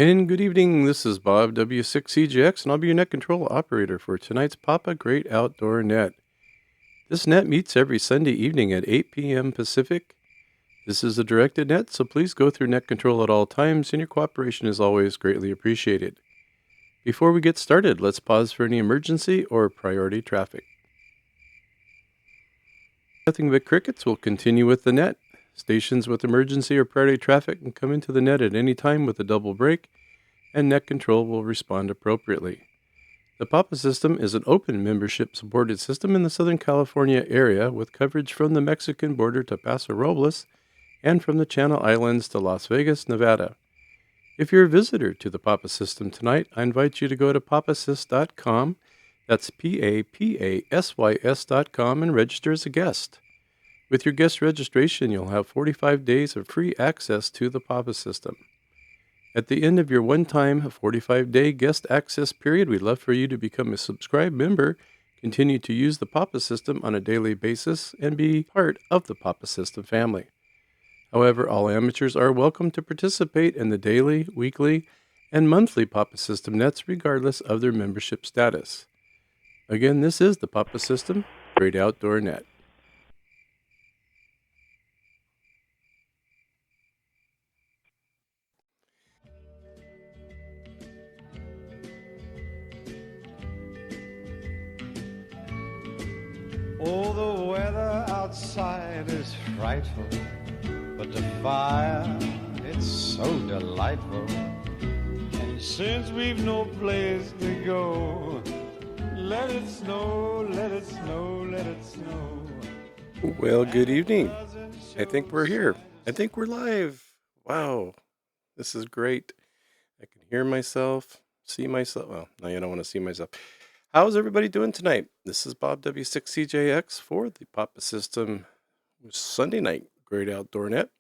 And good evening, this is Bob W6CGX, and I'll be your net control operator for tonight's Papa Great Outdoor Net. This net meets every Sunday evening at 8 p.m. Pacific. This is a directed net, so please go through net control at all times, and your cooperation is always greatly appreciated. Before we get started, let's pause for any emergency or priority traffic. Nothing but crickets will continue with the net. Stations with emergency or priority traffic can come into the net at any time with a double break, and net control will respond appropriately. The PAPA system is an open membership-supported system in the Southern California area with coverage from the Mexican border to Paso Robles and from the Channel Islands to Las Vegas, Nevada. If you're a visitor to the PAPA system tonight, I invite you to go to papasys.com, that's PAPASYS.com, and register as a guest. With your guest registration, you'll have 45 days of free access to the PAPA system. At the end of your one-time 45-day guest access period, we'd love for you to become a subscribed member, continue to use the PAPA system on a daily basis, and be part of the PAPA system family. However, all amateurs are welcome to participate in the daily, weekly, and monthly PAPA system nets regardless of their membership status. Again, this is the PAPA system Great Outdoor Net. Oh, the weather outside is frightful, but the fire, it's so delightful. And since we've no place to go, let it snow, let it snow, let it snow. Well, good evening. I think we're here. I think we're live. Wow, this is great. I can hear myself, see myself. Well, no, I don't want to see myself. How's everybody doing tonight? This is Bob W6CJX for the Papa System Sunday night Great Outdoor Net.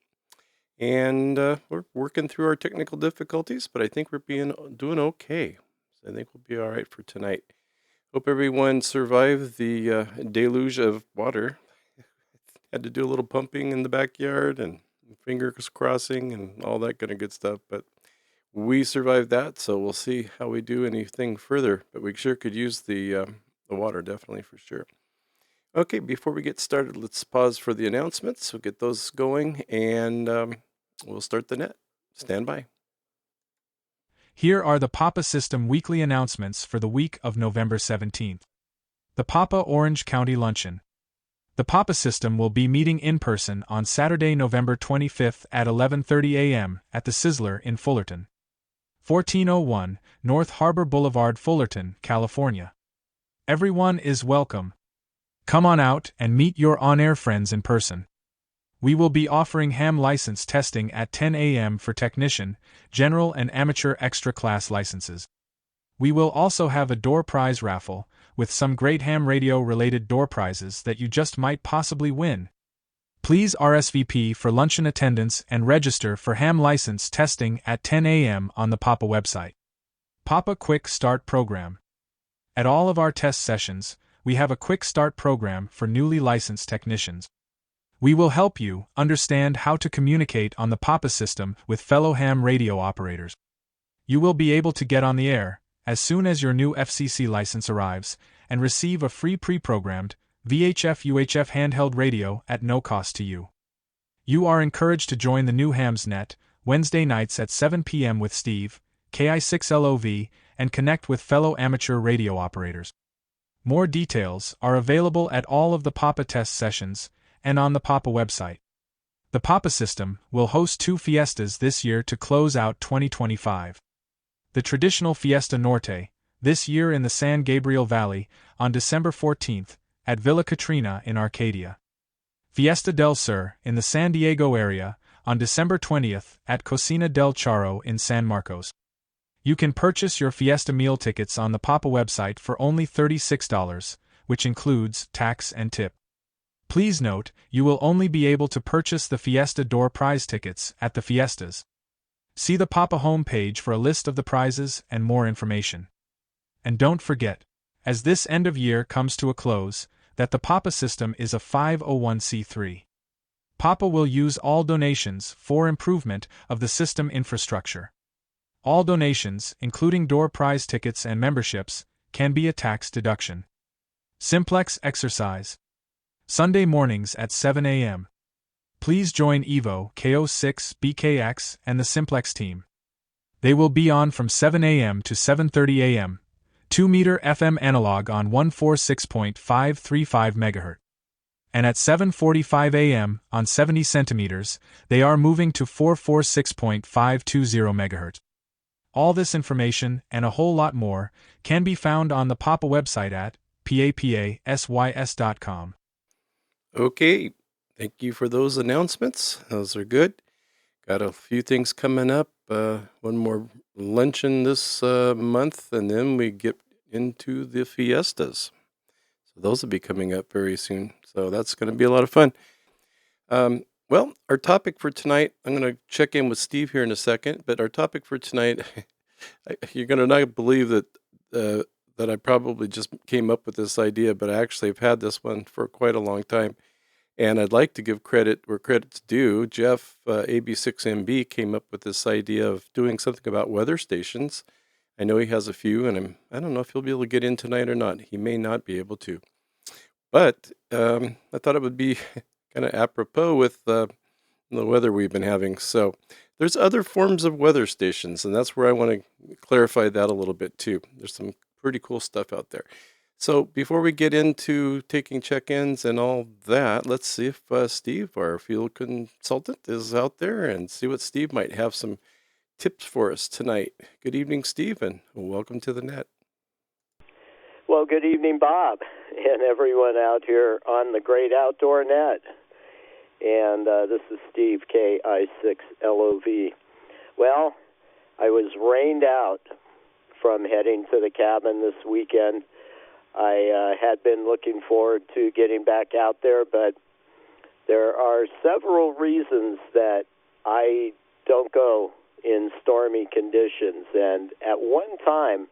And we're working through our technical difficulties, but I think we're doing okay. So I think we'll be all right for tonight. Hope everyone survived the deluge of water. Had to do a little pumping in the backyard and fingers crossing and all that kind of good stuff, but we survived that, so we'll see how we do anything further. But we sure could use the water, definitely, for sure. Okay, before we get started, let's pause for the announcements. We'll get those going, and we'll start the net. Stand by. Here are the PAPA System weekly announcements for the week of November 17th. The PAPA Orange County Luncheon. The PAPA System will be meeting in person on Saturday, November 25th at 11:30 a.m. at the Sizzler in Fullerton. 1401 North Harbor Boulevard, Fullerton, California. Everyone is welcome. Come on out and meet your on-air friends in person. We will be offering ham license testing at 10 a.m. for technician, general and amateur extra class licenses. We will also have a door prize raffle, with some great ham radio-related door prizes that you just might possibly win. Please RSVP for luncheon attendance and register for ham license testing at 10 a.m. on the PAPA website. PAPA Quick Start Program. At all of our test sessions, we have a quick start program for newly licensed technicians. We will help you understand how to communicate on the PAPA system with fellow ham radio operators. You will be able to get on the air as soon as your new FCC license arrives and receive a free pre-programmed VHF-UHF handheld radio at no cost to you. You are encouraged to join the new Hams Net Wednesday nights at 7 p.m. with Steve, KI6LOV, and connect with fellow amateur radio operators. More details are available at all of the PAPA test sessions and on the PAPA website. The PAPA system will host 2 fiestas this year to close out 2025. The traditional Fiesta Norte, this year in the San Gabriel Valley, on December 14th, at Villa Katrina in Arcadia. Fiesta del Sur in the San Diego area, on December 20th, at Cocina del Charro in San Marcos. You can purchase your Fiesta meal tickets on the PAPA website for only $36, which includes tax and tip. Please note, you will only be able to purchase the Fiesta door prize tickets at the Fiestas. See the PAPA homepage for a list of the prizes and more information. And don't forget, as this end of year comes to a close, that the PAPA system is a 501c3. PAPA will use all donations for improvement of the system infrastructure. All donations, including door prize tickets and memberships, can be a tax deduction. Simplex exercise. Sunday mornings at 7 a.m. Please join Evo, KO6, BKX, and the Simplex team. They will be on from 7 a.m. to 7:30 a.m., 2-meter FM analog on 146.535 MHz. And at 7:45 a.m., on 70 centimeters, they are moving to 446.520 MHz. All this information, and a whole lot more, can be found on the PAPA website at papasys.com. Okay, thank you for those announcements. Those are good. Got a few things coming up. One more luncheon this month, and then we get into the fiestas. So those will be coming up very soon. So that's going to be a lot of fun. Well, our topic for tonight, I'm going to check in with Steve here in a second, but our topic for tonight, you're going to not believe that I probably just came up with this idea, but I actually have had this one for quite a long time. And I'd like to give credit where credit's due. Jeff, AB6MB, came up with this idea of doing something about weather stations. I know he has a few, and I don't know if he'll be able to get in tonight or not. He may not be able to. But I thought it would be kind of apropos with the weather we've been having. So there's other forms of weather stations, and that's where I want to clarify that a little bit too. There's some pretty cool stuff out there. So before we get into taking check-ins and all that, let's see if Steve, our field consultant, is out there and see what Steve might have some tips for us tonight. Good evening, Steve, and welcome to the net. Well, good evening, Bob, and everyone out here on the great outdoor net. And this is Steve, KI6LOV. Well, I was rained out from heading to the cabin this weekend. I had been looking forward to getting back out there, but there are several reasons that I don't go in stormy conditions. And at one time,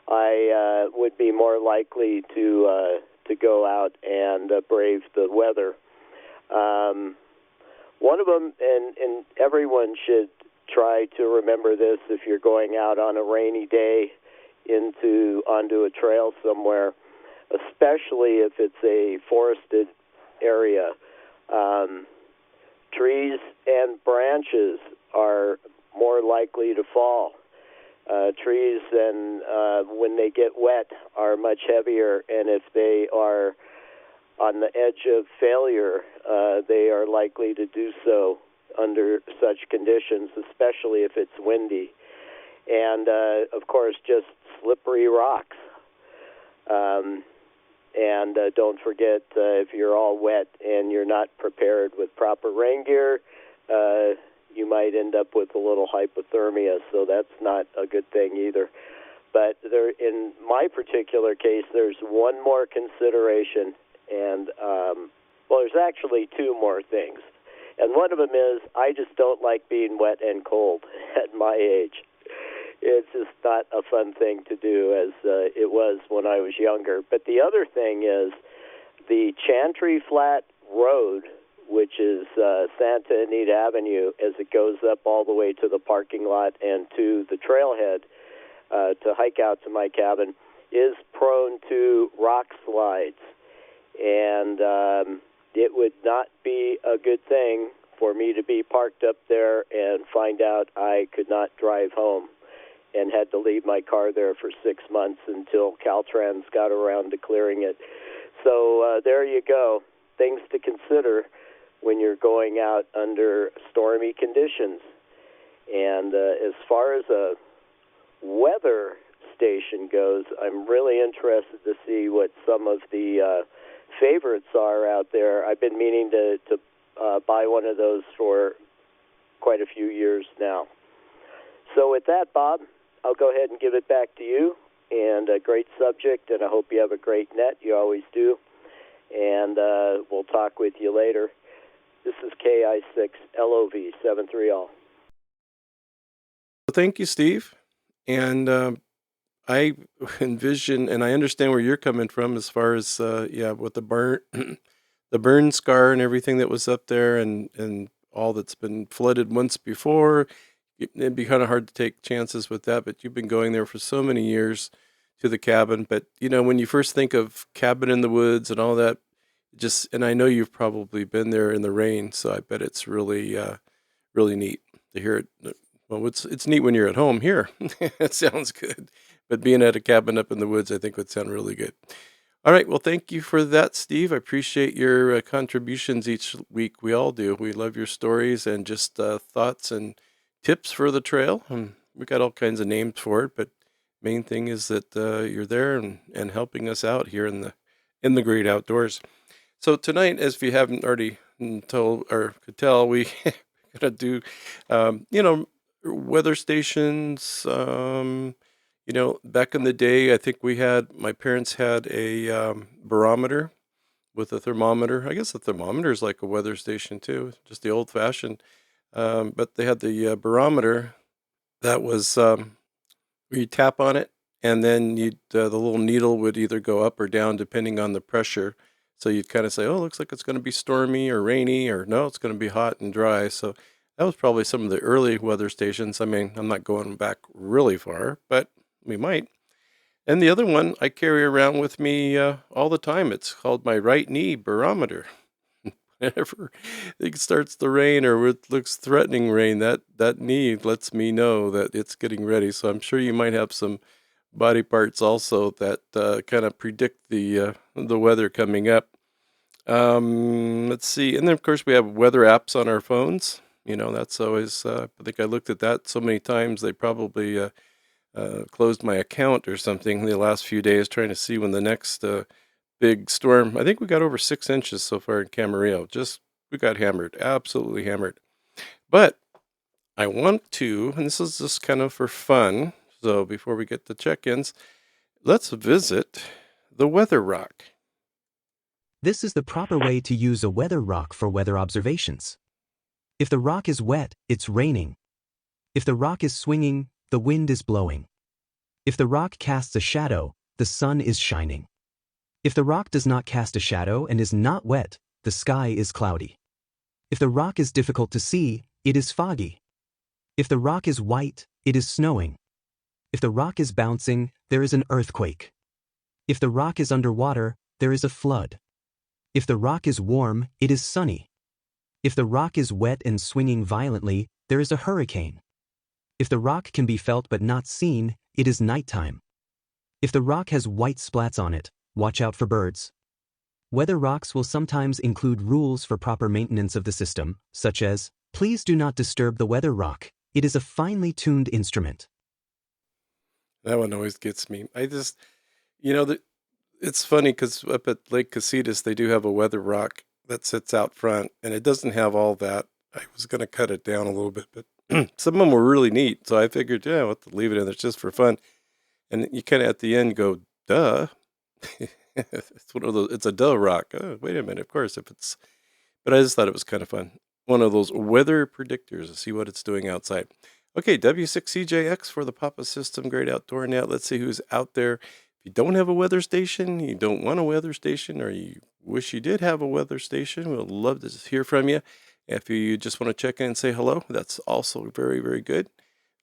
I would be more likely to go out and brave the weather. One of them, and everyone should try to remember this if you're going out on a rainy day onto a trail somewhere, especially if it's a forested area. Trees and branches are more likely to fall. Trees, and when they get wet, are much heavier, and if they are on the edge of failure, they are likely to do so under such conditions, especially if it's windy. And, of course, just slippery rocks. And don't forget, if you're all wet and you're not prepared with proper rain gear, you might end up with a little hypothermia, so that's not a good thing either. But in my particular case, there's one more consideration, and, well, there's actually two more things. And one of them is I just don't like being wet and cold at my age. It's just not a fun thing to do as it was when I was younger. But the other thing is the Chantry Flat Road, which is Santa Anita Avenue, as it goes up all the way to the parking lot and to the trailhead to hike out to my cabin, is prone to rock slides. And it would not be a good thing for me to be parked up there and find out I could not drive home and had to leave my car there for 6 months until Caltrans got around to clearing it. So there you go. Things to consider when you're going out under stormy conditions. And as far as a weather station goes, I'm really interested to see what some of the favorites are out there. I've been meaning to buy one of those for quite a few years now. So with that, Bob, I'll go ahead and give it back to you. And a great subject, and I hope you have a great net. You always do. And we'll talk with you later. This is KI6LOV 73 all. Thank you, Steve. And I envision, and I understand where you're coming from as far as, with the burn scar and everything that was up there and all that's been flooded once before. it'd be kind of hard to take chances with that, but you've been going there for so many years to the cabin. But, when you first think of cabin in the woods and all that, and I know you've probably been there in the rain, so I bet it's really, really neat to hear it. Well, it's neat when you're at home here. It sounds good. But being at a cabin up in the woods, I think would sound really good. All right. Well, thank you for that, Steve. I appreciate your contributions each week. We all do. We love your stories and just thoughts and tips for the trail. We got all kinds of names for it, but main thing is that you're there and helping us out here in the great outdoors. So tonight, as if you haven't already told or could tell, we gonna do, weather stations. Back in the day, I think my parents had a barometer with a thermometer. I guess the thermometer is like a weather station too, just the old fashioned. But they had the barometer that was where you tap on it, and then the little needle would either go up or down depending on the pressure. So you'd kind of say, oh, looks like it's going to be stormy or rainy, or no, it's going to be hot and dry. So that was probably some of the early weather stations. I mean, I'm not going back really far, but we might. And the other one I carry around with me all the time. It's called my right knee barometer. Whenever it starts to rain or it looks threatening rain, that knee lets me know that it's getting ready. So I'm sure you might have some body parts also that kind of predict the weather coming up. Let's see. And then, of course, we have weather apps on our phones. That's always, I think I looked at that so many times, they probably closed my account or something the last few days trying to see when the next big storm. I think we got over 6 inches so far in Camarillo. We got hammered, absolutely hammered. But I want to, and this is just kind of for fun, so before we get to check-ins, let's visit the Weather Rock. This is the proper way to use a weather rock for weather observations. If the rock is wet, it's raining. If the rock is swinging, the wind is blowing. If the rock casts a shadow, the sun is shining. If the rock does not cast a shadow and is not wet, the sky is cloudy. If the rock is difficult to see, it is foggy. If the rock is white, it is snowing. If the rock is bouncing, there is an earthquake. If the rock is underwater, there is a flood. If the rock is warm, it is sunny. If the rock is wet and swinging violently, there is a hurricane. If the rock can be felt but not seen, it is nighttime. If the rock has white splats on it, watch out for birds. Weather rocks will sometimes include rules for proper maintenance of the system, such as, please do not disturb the weather rock. It is a finely tuned instrument. That one always gets me. It's funny because up at Lake Casitas, they do have a weather rock that sits out front, and it doesn't have all that. I was going to cut it down a little bit, but some of them were really neat, so I figured, I'll have to leave it in there just for fun. And you kind of at the end go, duh. It's one of those. It's a duh rock. Oh, wait a minute. Of course, but I just thought it was kind of fun. One of those weather predictors to see what it's doing outside. Okay, W6CJX for the Papa System, Great Outdoor Net. Let's see who's out there. If you don't have a weather station, you don't want a weather station, or you wish you did have a weather station, we'd love to hear from you. If you just want to check in and say hello, that's also very, very good.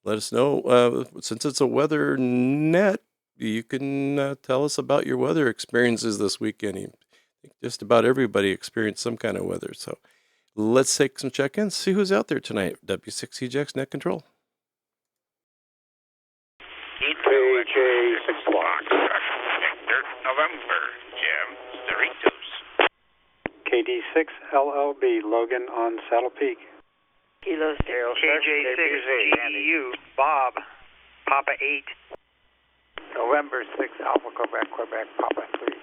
Let us know. Since it's a weather net, you can tell us about your weather experiences this weekend. I think just about everybody experienced some kind of weather. So let's take some check-ins, see who's out there tonight. W6CJX Net Control. KJ 6 o'clock. Victor, November, Jim, Cerritos. KD6 LLB, Logan on Saddle Peak. Kilo Stereo KJ6 GEU, Bob, Papa 8. November 6 Alpha Quebec, Papa 3.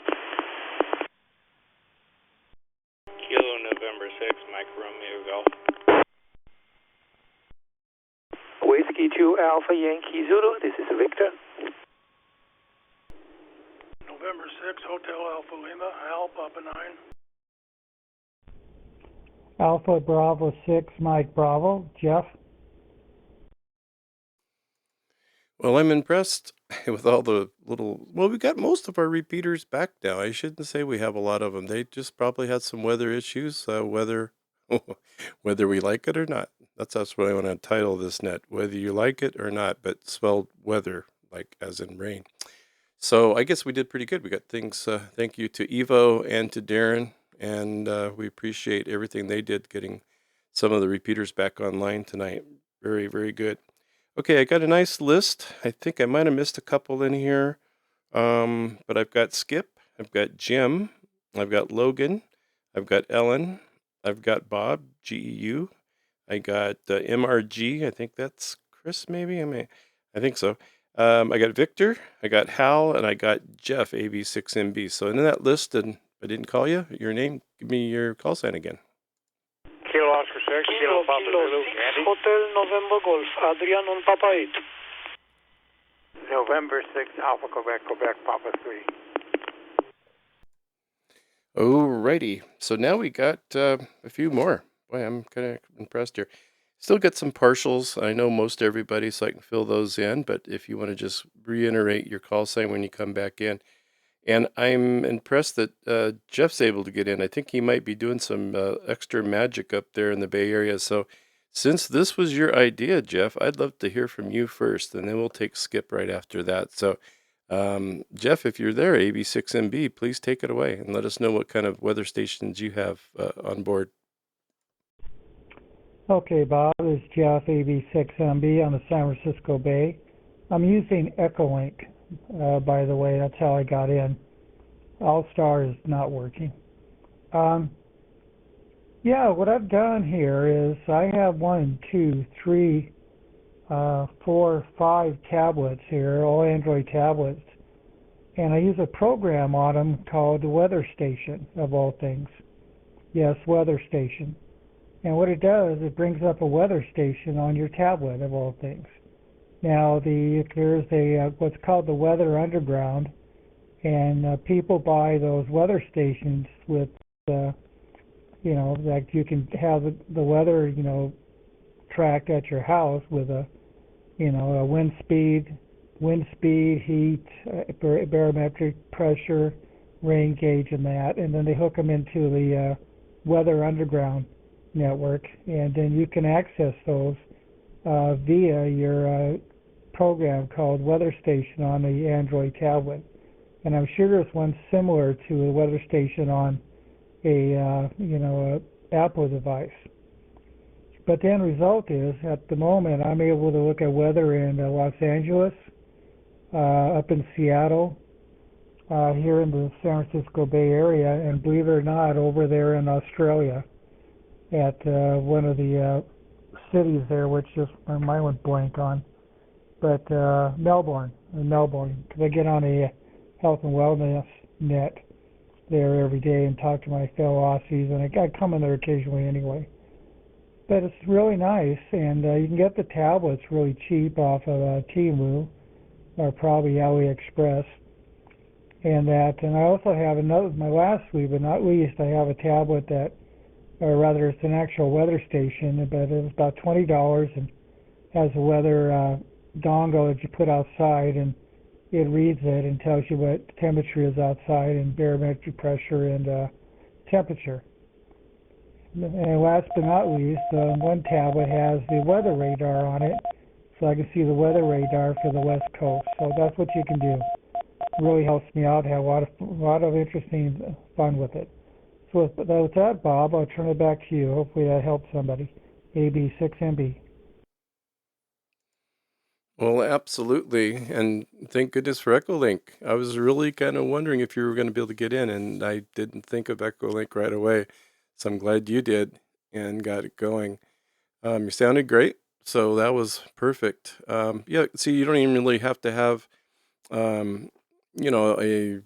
Kilo November 6, Mike Romeo Golf. Whiskey 2 Alpha Yankee Zulu, this is Victor. November 6 Hotel Alpha Lima, Al Papa 9. Alpha Bravo 6, Mike Bravo, Jeff. Well, I'm impressed with all the we got most of our repeaters back now. I shouldn't say we have a lot of them. They just probably had some weather issues, whether we like it or not. That's what I want to title this net, whether you like it or not, but spelled weather, like as in rain. So I guess we did pretty good. We got things. Thank you to Evo and to Darren, and we appreciate everything they did getting some of the repeaters back online tonight. Very, very good. Okay, I got a nice list. I think I might have missed a couple in here, but I've got Skip, I've got Jim, I've got Logan, I've got Ellen, I've got Bob, GEU, I got MRG. I think that's Chris, maybe. I think so. I got Victor, I got Hal, and I got Jeff, AV6MB. So in that list, and I didn't call you, your name, give me your call sign again. Kilo Oscar 6, Kilo Papa Zulu, Andy. Hotel November Golf, Adrian on Papa 8. November 6, Alpha Quebec, Quebec, Papa 3. Alrighty. So now we got a few more. Boy, I'm kind of impressed here. Still got some partials. I know most everybody, so I can fill those in. But if you want to just reiterate your call sign when you come back in. And I'm impressed that Jeff's able to get in. I think he might be doing some extra magic up there in the Bay Area. So since this was your idea, Jeff, I'd love to hear from you first, and then we'll take Skip right after that. So, Jeff, if you're there, AB6MB, please take it away and let us know what kind of weather stations you have on board. Okay, Bob, this is Jeff, AB6MB on the San Francisco Bay. I'm using Echolink. By the way, that's how I got in. All-Star is not working. Yeah, what I've done here is I have 1, 2, 3, 4, 5 tablets here, all Android tablets, and I use a program on them called the Weather Station, of all things. Yes, Weather Station. And what it does, it brings up a weather station on your tablet, of all things. Now, there's what's called the Weather Underground, and people buy those weather stations with, like you can have the weather, tracked at your house with a wind speed, heat, barometric pressure, rain gauge, and that, and then they hook them into the Weather Underground network, and then you can access those via your program called Weather Station on the Android tablet. And I'm sure there's one similar to a Weather Station on a Apple device. But the end result is, at the moment, I'm able to look at weather in Los Angeles, up in Seattle, here in the San Francisco Bay Area, and believe it or not, over there in Australia, at one of the cities there, which just my mind went blank on. But Melbourne, because I get on a health and wellness net there every day and talk to my fellow Aussies, and I come in there occasionally anyway. But it's really nice, and you can get the tablets really cheap off of Temu or probably AliExpress. And I also have another, my last week, but not least, I have a tablet that, or rather, it's an actual weather station, but it was about $20 and has a weather dongle that you put outside, and it reads it and tells you what temperature is outside and barometric pressure and temperature. And last but not least, one tablet has the weather radar on it, so I can see the weather radar for the West Coast. So that's what you can do. It really helps me out. I have a lot of interesting fun with it. So with that, Bob, I'll turn it back to you. Hopefully that helps somebody. AB6MB. Well, absolutely, and thank goodness for Echolink. I was really kind of wondering if you were going to be able to get in, and I didn't think of Echolink right away, so I'm glad you did and got it going. You sounded great, so that was perfect. Yeah, see, you don't even really have to have, a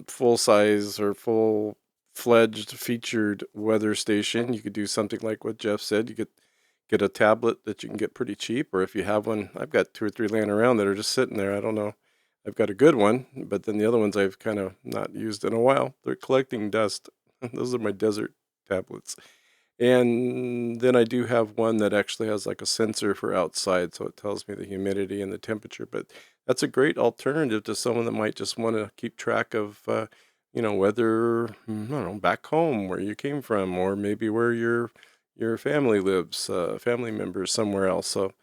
full-size or full-fledged featured weather station. You could do something like what Jeff said. You could get a tablet that you can get pretty cheap, or if you have one, I've got 2 or 3 laying around that are just sitting there. I don't know. I've got a good one, but then the other ones I've kind of not used in a while. They're collecting dust. Those are my desert tablets. And then I do have one that actually has like a sensor for outside, so it tells me the humidity and the temperature. But that's a great alternative to someone that might just want to keep track of, weather, I don't know, back home where you came from, or maybe where you're your family members somewhere else. So,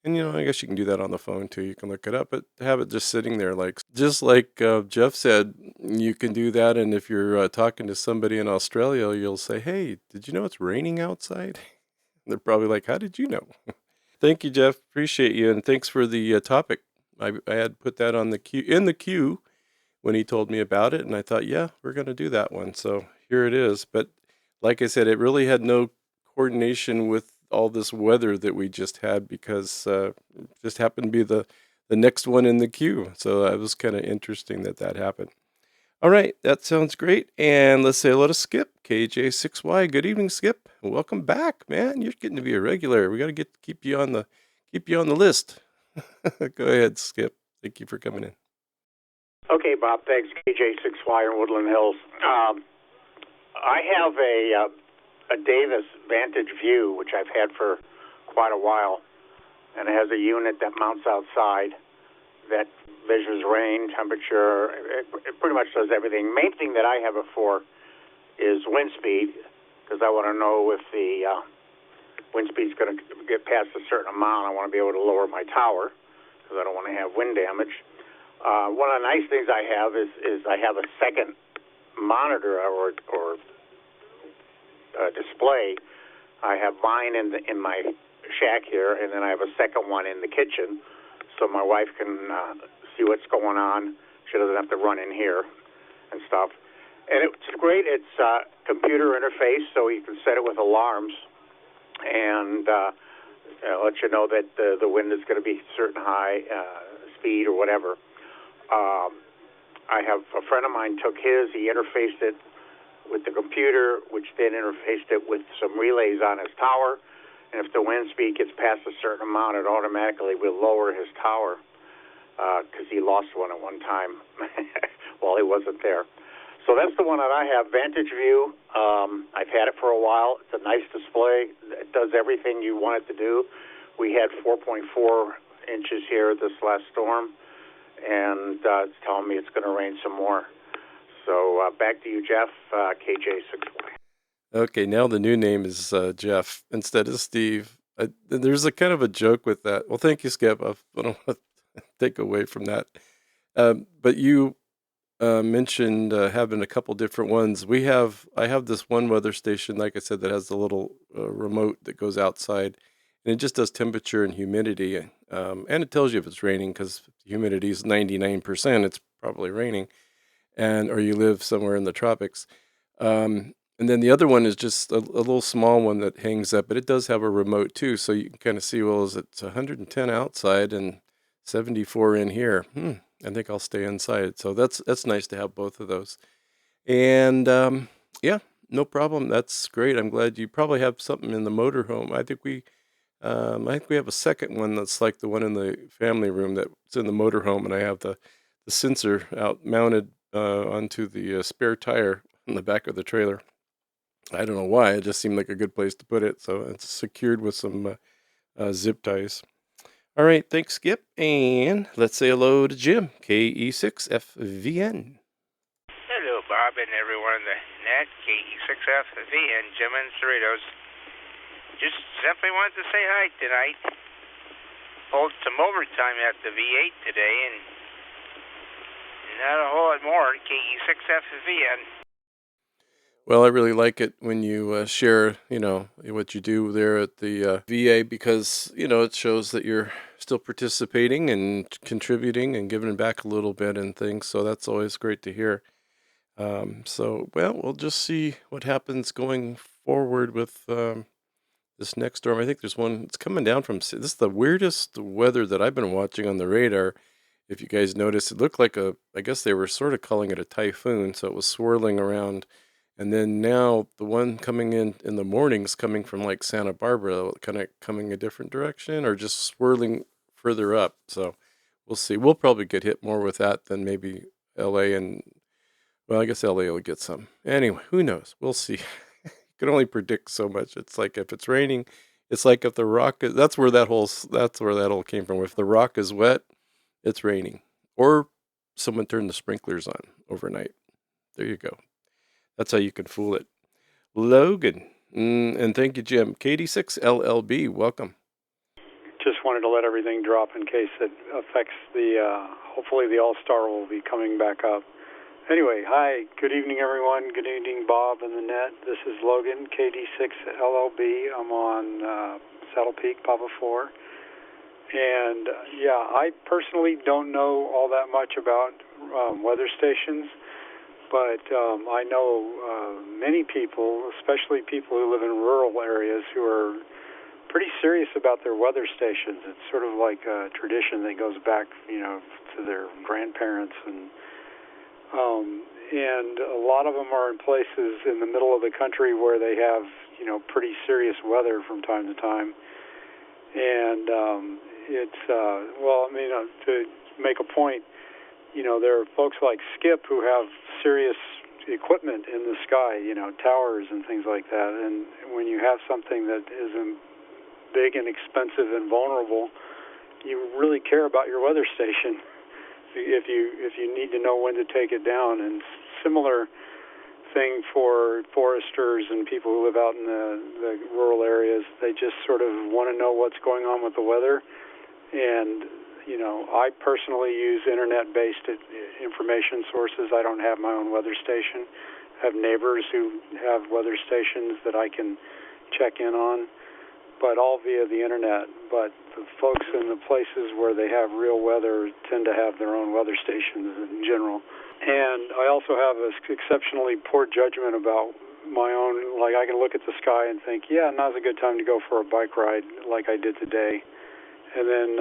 and I guess you can do that on the phone too. You can look it up, but have it just sitting there, just like Jeff said, you can do that. And if you're talking to somebody in Australia, you'll say, "Hey, did you know it's raining outside?" They're probably like, "How did you know?" Thank you, Jeff. Appreciate you, and thanks for the topic. I had put that on the queue when he told me about it, and I thought, yeah, we're going to do that one. So here it is. But like I said, it really had no coordination with all this weather that we just had because it just happened to be the next one in the queue. So it was kind of interesting that happened. All right, that sounds great. And let's say hello to Skip, KJ6Y. Good evening, Skip. Welcome back, man. You're getting to be a regular. We got to keep you on the list. Go ahead, Skip. Thank you for coming in. Okay, Bob. Thanks. KJ6Y in Woodland Hills. I have a Davis Vantage View, which I've had for quite a while, and it has a unit that mounts outside that measures rain, temperature. It pretty much does everything. Main thing that I have it for is wind speed, because I want to know if the wind speed's going to get past a certain amount. I want to be able to lower my tower, because I don't want to have wind damage. One of the nice things I have is I have a second monitor or display. I have mine in my shack here, and then I have a second one in the kitchen, so my wife can see what's going on. She doesn't have to run in here and stuff. And it's great. It's computer interface, so you can set it with alarms and let you know that the wind is going to be certain high speed or whatever. I have a friend of mine took his. He interfaced it with the computer, which then interfaced it with some relays on his tower. And if the wind speed gets past a certain amount, it automatically will lower his tower because he lost one at one time while he wasn't there. So that's the one that I have, Vantage View. I've had it for a while. It's a nice display. It does everything you want it to do. We had 4.4 inches here this last storm, and it's telling me it's going to rain some more. So back to you, Jeff, KJ6Y. Okay, now the new name is Jeff instead of Steve. There's a kind of a joke with that. Well, thank you, Skip. I don't want to take away from that. But you mentioned having a couple different ones. I have this one weather station, like I said, that has the little remote that goes outside, and it just does temperature and humidity, and it tells you if it's raining because humidity is 99%. It's probably raining, or you live somewhere in the tropics. And then the other one is just a little small one that hangs up, but it does have a remote too, so you can kind of see, well, is it 110 outside and 74 in here? I think I'll stay inside. So that's nice to have both of those. And yeah, no problem. That's great. I'm glad you probably have something in the motorhome. I think we have a second one that's like the one in the family room that's in the motorhome, and I have the sensor out mounted onto the spare tire in the back of the trailer. I don't know why. It just seemed like a good place to put it. So it's secured with some zip ties. All right. Thanks, Skip. And let's say hello to Jim, KE6FVN. Hello, Bob, and everyone in the net. KE6FVN, Jim and Cerritos. Just simply wanted to say hi tonight. Pulled some overtime at the V8 today, and not a whole lot more. KE6FVN. Well, I really like it when you share, what you do there at the VA because, it shows that you're still participating and contributing and giving back a little bit and things. So that's always great to hear. We'll just see what happens going forward with this next storm. I think there's one, it's coming down from, this is the weirdest weather that I've been watching on the radar. If you guys noticed, it looked like I guess they were sort of calling it a typhoon. So it was swirling around. And then now the one coming in the mornings coming from like Santa Barbara, kind of coming a different direction or just swirling further up. So we'll see. We'll probably get hit more with that than maybe LA I guess LA will get some. Anyway, who knows? We'll see. You can only predict so much. It's like if it's raining, it's like if the rock is, that's where that all came from. If the rock is wet, it's raining. Or someone turned the sprinklers on overnight. There you go. That's how you can fool it. Logan, And thank you, Jim. KD6LLB, welcome. Just wanted to let everything drop in case it affects hopefully the All-Star will be coming back up. Anyway, hi, good evening, everyone. Good evening, Bob and the net. This is Logan, KD6LLB. I'm on Saddle Peak, Papa 4. And, I personally don't know all that much about weather stations, but I know many people, especially people who live in rural areas, who are pretty serious about their weather stations. It's sort of like a tradition that goes back, to their grandparents, and a lot of them are in places in the middle of the country where they have, pretty serious weather from time to time. And to make a point, there are folks like Skip who have serious equipment in the sky, towers and things like that. And when you have something that isn't big and expensive and vulnerable, you really care about your weather station if you need to know when to take it down. And similar thing for foresters and people who live out in the rural areas. They just sort of want to know what's going on with the weather. And I personally use internet-based information sources. I don't have my own weather station. I have neighbors who have weather stations that I can check in on, but all via the internet. But the folks in the places where they have real weather tend to have their own weather stations in general. And I also have an exceptionally poor judgment about my own. Like, I can look at the sky and think, now's a good time to go for a bike ride like I did today. And then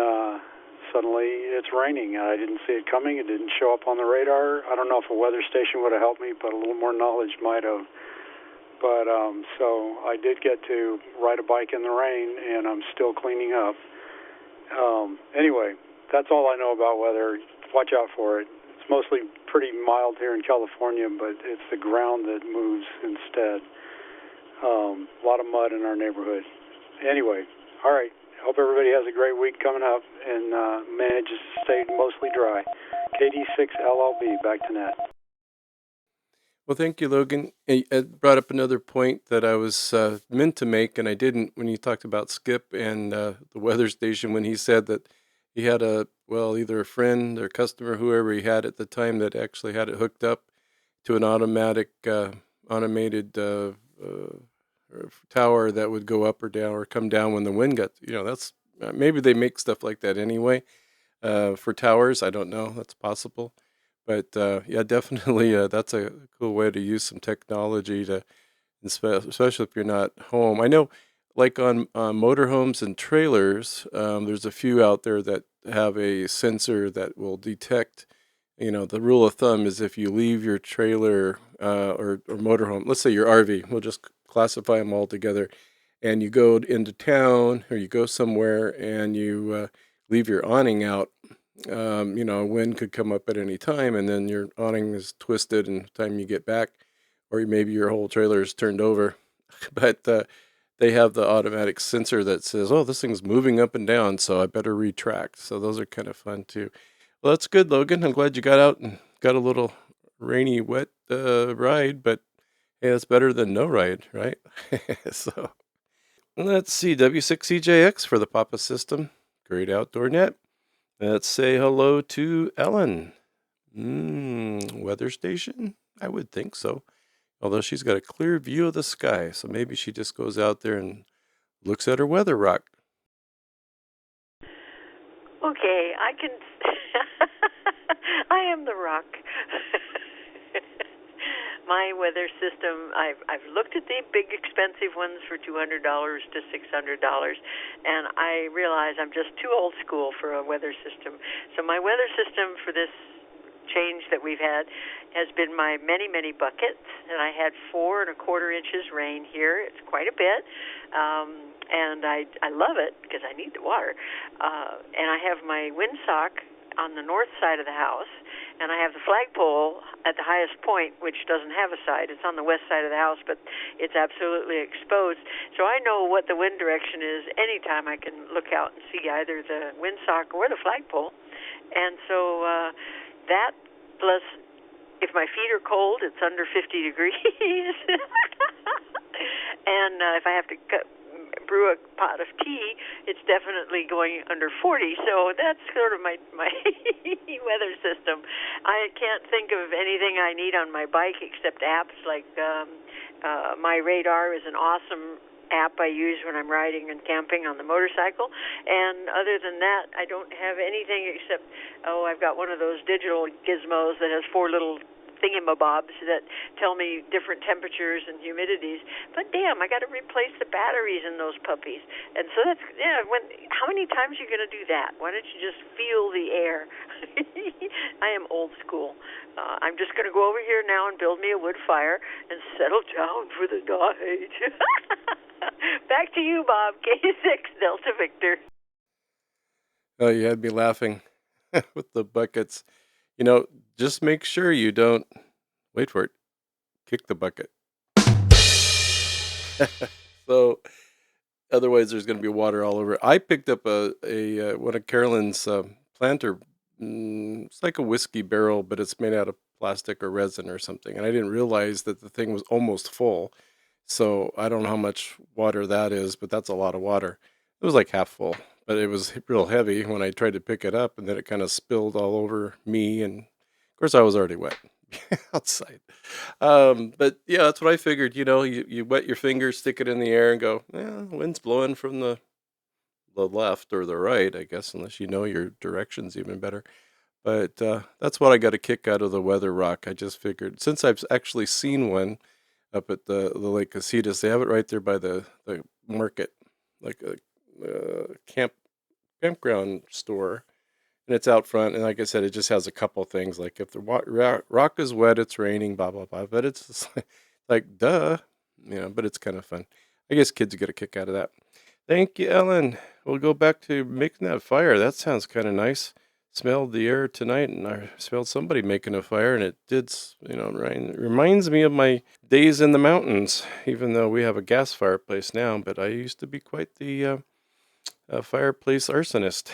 suddenly it's raining. I didn't see it coming. It didn't show up on the radar. I don't know if a weather station would have helped me, but a little more knowledge might have. But so I did get to ride a bike in the rain, and I'm still cleaning up. Anyway, that's all I know about weather. Watch out for it. It's mostly pretty mild here in California, but it's the ground that moves instead. A lot of mud in our neighborhood. Anyway, all right. Hope everybody has a great week coming up and manages to stay mostly dry. KD6LLB, back to net. Well, thank you, Logan. It brought up another point that I was meant to make, and I didn't, when you talked about Skip and the weather station, when he said that he had either a friend or customer, whoever he had at the time, that actually had it hooked up to an automated tower that would go up or down or come down when the wind got, that's maybe they make stuff like that anyway for towers. I don't know. That's possible. But definitely that's a cool way to use some technology to, especially if you're not home. I know, like on motorhomes and trailers, there's a few out there that have a sensor that will detect. The rule of thumb is if you leave your trailer or motorhome, let's say your RV, we'll just classify them all together, and you go into town or you go somewhere and you leave your awning out. Wind could come up at any time, and then your awning is twisted, and the time you get back, or maybe your whole trailer is turned over. But they have the automatic sensor that says, "Oh, this thing's moving up and down, so I better retract." So those are kind of fun too. Well, that's good, Logan. I'm glad you got out and got a little rainy, wet ride, but hey, that's better than no ride, right? So let's see, W6CJX for the Papa System. Great Outdoor Net. Let's say hello to Ellen. Weather station? I would think so. Although she's got a clear view of the sky, so maybe she just goes out there and looks at her weather rock. Okay, I can... I am the rock. My weather system, I've looked at the big expensive ones for $200 to $600, and I realize I'm just too old school for a weather system. So my weather system for this change that we've had has been my many, many buckets, and I had 4 1/4 inches rain here. It's quite a bit, and I love it because I need the water. And I have my windsock on the north side of the house, and I have the flagpole at the highest point, which doesn't have a side. It's on the west side of the house, but it's absolutely exposed. So I know what the wind direction is anytime I can look out and see either the windsock or the flagpole. And so that, plus if my feet are cold, it's under 50 degrees. And if I have to brew a pot of tea, it's definitely going under 40. So that's sort of my weather system. I can't think of anything I need on my bike except apps like My Radar is an awesome app I use when I'm riding and camping on the motorcycle. And other than that, I don't have anything except, I've got one of those digital gizmos that has 4 little thingamabobs that tell me different temperatures and humidities. But damn, I got to replace the batteries in those puppies. And so that's, how many times are you going to do that? Why don't you just feel the air? I am old school. I'm just going to go over here now and build me a wood fire and settle down for the night. Back to you, Bob. K6 Delta Victor. Oh, you had me laughing with the buckets. Just make sure you don't, wait for it, kick the bucket. So otherwise there's going to be water all over. I picked up a one of Carolyn's planter. It's like a whiskey barrel, but it's made out of plastic or resin or something. And I didn't realize that the thing was almost full. So I don't know how much water that is, but that's a lot of water. It was like half full, but it was real heavy when I tried to pick it up, and then it kind of spilled all over me. And of course, I was already wet outside. But yeah, that's what I figured. You wet your fingers, stick it in the air, and go, the wind's blowing from the left or the right, I guess, unless you know your directions even better. But that's what I got a kick out of the weather rock. I just figured, since I've actually seen one up at the Lake Casitas, they have it right there by the market, like a campground store. And it's out front, and like I said, it just has a couple things, like if the rock is wet, it's raining, blah, blah, blah. But it's just like, duh, but it's kind of fun. I guess kids get a kick out of that. Thank you, Ellen. We'll go back to making that fire. That sounds kind of nice. Smelled the air tonight, and I smelled somebody making a fire, and it did, rain. It reminds me of my days in the mountains, even though we have a gas fireplace now, but I used to be quite the fireplace arsonist.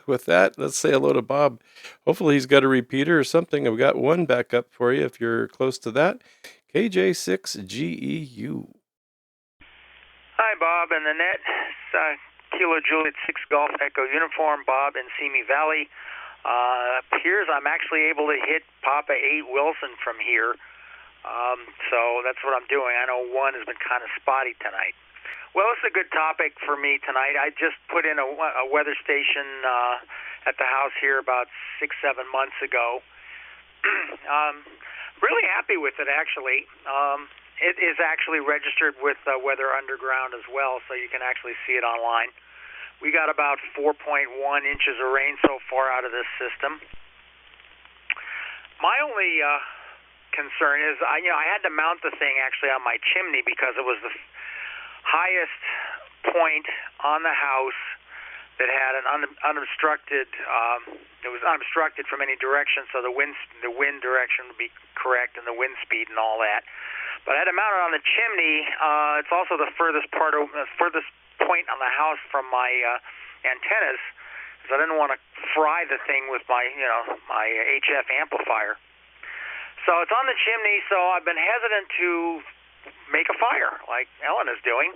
With that, let's say hello to Bob. Hopefully he's got a repeater or something. I've got one back up for you if you're close to that. KJ6GEU. Hi, Bob and the net. It's Kilo Juliet 6 Golf Echo Uniform, Bob in Simi Valley. Appears I'm actually able to hit Papa 8 Wilson from here. So that's what I'm doing. I know 1 has been kind of spotty tonight. Well, it's a good topic for me tonight. I just put in a weather station at the house here about 6-7 months ago. Really happy with it, actually. It is actually registered with Weather Underground as well, so you can actually see it online. We got about 4.1 inches of rain so far out of this system. My only concern is, I had to mount the thing actually on my chimney because it was the highest point on the house that had an unobstructed. It was unobstructed from any direction, so the wind direction would be correct and the wind speed and all that. But I had to mount it on the chimney. It's also the furthest point on the house from my antennas, because I didn't want to fry the thing with my my HF amplifier. So it's on the chimney. So I've been hesitant to make a fire like Ellen is doing.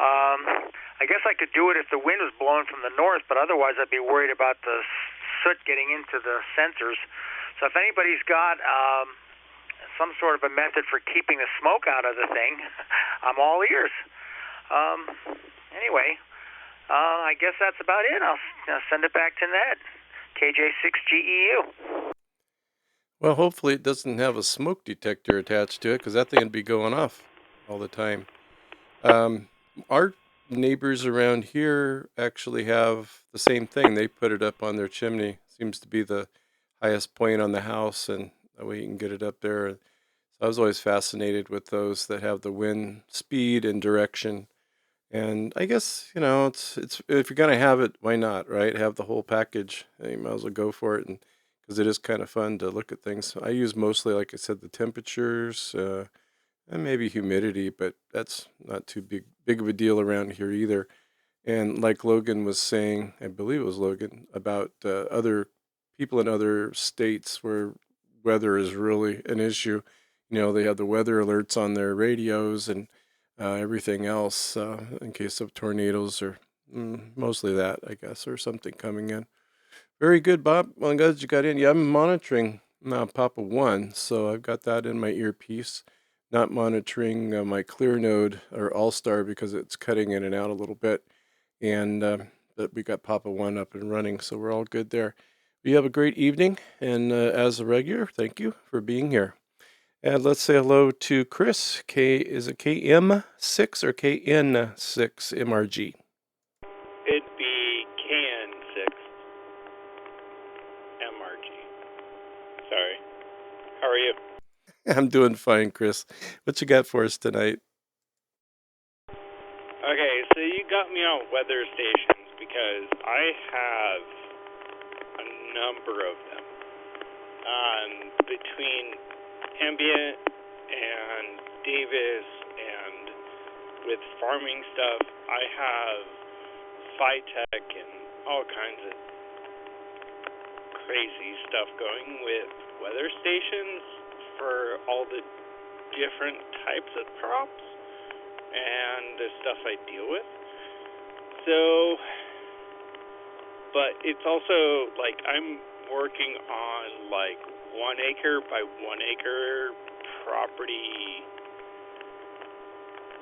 I guess I could do it if the wind was blowing from the north, but otherwise I'd be worried about the soot getting into the sensors. So if anybody's got some sort of a method for keeping the smoke out of the thing, I'm all ears. Anyway, I guess that's about it. I'll send it back to Ned. KJ6GEU. Well, hopefully it doesn't have a smoke detector attached to it, because that thing would be going off all the time. Our neighbors around here actually have the same thing. They put it up on their chimney. Seems to be the highest point on the house, and that way you can get it up there. So I was always fascinated with those that have the wind speed and direction. And I guess, it's if you're going to have it, why not, right? Have the whole package. You might as well go for it, and because it is kind of fun to look at things. I use mostly, like I said, the temperatures and maybe humidity, but that's not too big of a deal around here either. And like Logan was saying, I believe it was Logan, about other people in other states where weather is really an issue. They have the weather alerts on their radios, and everything else in case of tornadoes or mostly that, I guess, or something coming in. Very good, Bob. Well, I'm glad you got in. Yeah, I'm monitoring Papa 1, so I've got that in my earpiece. Not monitoring my Clearnode or All-Star because it's cutting in and out a little bit. And but we got Papa 1 up and running, so we're all good there. You have a great evening, and as a regular, thank you for being here. And let's say hello to Chris. Is it KM6 or KN6 MRG? It'd be KN6 MRG. Sorry. How are you? I'm doing fine, Chris. What you got for us tonight? Okay, so you got me on weather stations because I have a number of them. Between Ambient and Davis and with farming stuff, I have Phytech and all kinds of crazy stuff going with weather stations for all the different types of crops and the stuff I deal with. So, but it's also like I'm working on like 1 acre by 1 acre property,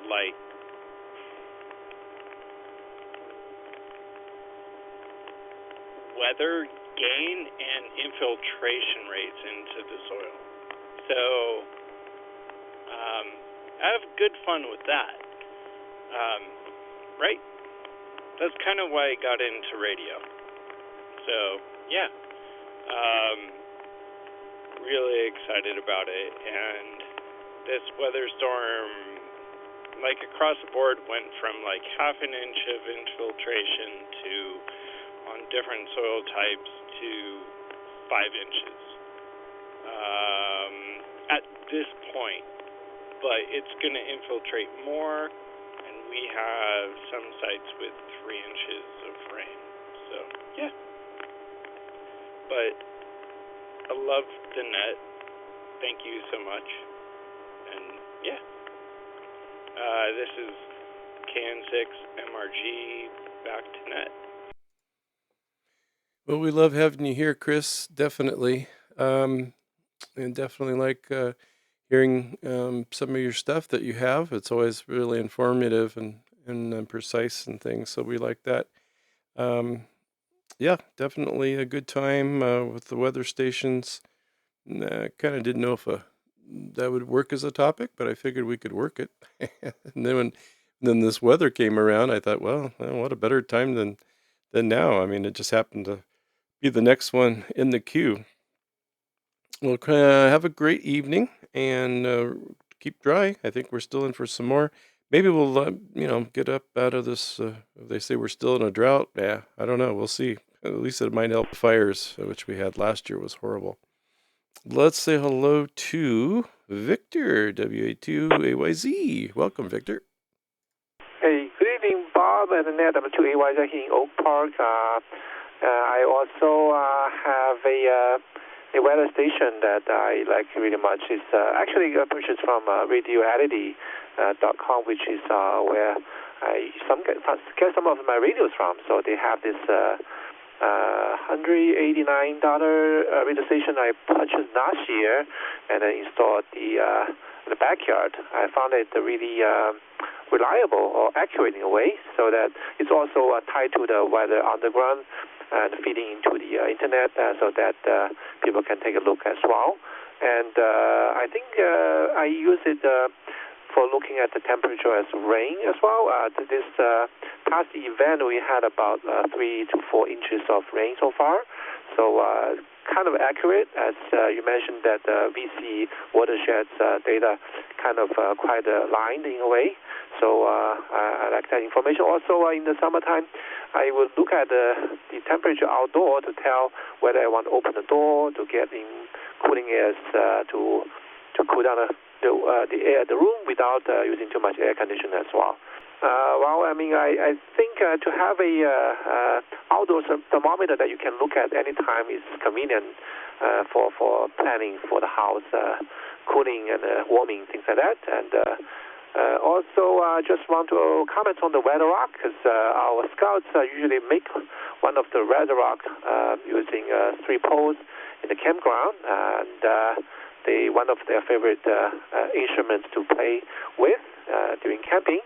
like weather gain and infiltration rates into the soil. So I have good fun with that. Right? That's kind of why I got into radio. So yeah, really excited about it. And this weather storm, like across the board, went from like half an inch of infiltration to on different soil types to 5 inches at this point, but it's going to infiltrate more, and we have some sites with 3 inches of rain. So yeah, but I love the net. Thank you so much. And yeah, this is KN6 MRG back to net. Well, we love having you here, Chris. Definitely. And definitely like hearing some of your stuff that you have. It's always really informative and precise and things. So we like that. Yeah, definitely a good time with the weather stations. Kind of didn't know if that would work as a topic, but I figured we could work it. And then this weather came around. I thought, well, what a better time than now. I mean, it just happened to be the next one in the queue. Well, have a great evening and keep dry. I think we're still in for some more. Maybe we'll, get up out of this. If they say we're still in a drought, yeah, I don't know. We'll see. At least it might help fires, which we had last year was horrible. Let's say hello to Victor, WA2AYZ. Welcome, Victor. Hey, good evening, Bob and Ned. I'm WA2AYZ here in Oak Park. I also have a weather station that I like really much. It's actually purchased from radioadity.com, which is where I get some of my radios from. So they have this $189 radio station I purchased last year and then installed the backyard. I found it really reliable or accurate in a way, so that it's also tied to the weather underground and feeding into the internet, so that people can take a look as well. And I think I use it for looking at the temperature as rain as well. This past event, we had about 3 to 4 inches of rain so far. So kind of accurate, as you mentioned that VC watersheds data kind of quite aligned in a way. So I like that information. Also, in the summertime, I would look at the temperature outdoor to tell whether I want to open the door to get in cooling airs to cool down the room without using too much air conditioning as well. Well, I mean, I think to have a outdoor thermometer that you can look at any time is convenient for planning for the house, cooling and warming, things like that. And Also, just want to comment on the weather rock, because our scouts usually make one of the weather rock using 3 poles in the campground, and one of their favorite instruments to play with during camping.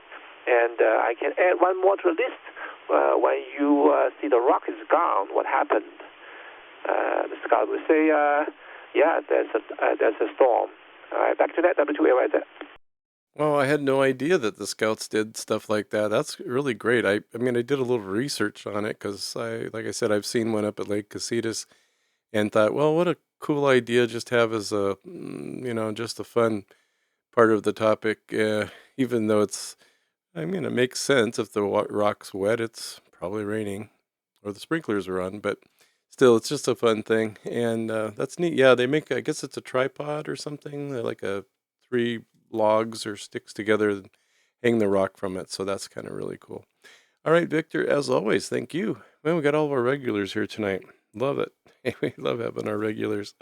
And I can add one more to the list. When you see the rock is gone, what happened? The scout will say, yeah, there's a storm. All right, back to that, number 2A right there. Well, I had no idea that the scouts did stuff like that. That's really great. I mean, I did a little research on it because like I said, I've seen one up at Lake Casitas and thought, well, what a cool idea just have as a, just a fun part of the topic, even though it makes sense. If the rock's wet, it's probably raining or the sprinklers are on, but still, it's just a fun thing. And that's neat. Yeah, they make, I guess it's a tripod or something. They're like 3 logs or sticks together and hang the rock from it. So that's kind of really cool. All right, Victor, as always, thank you. Man, we got all of our regulars here tonight. Love it. We love having our regulars.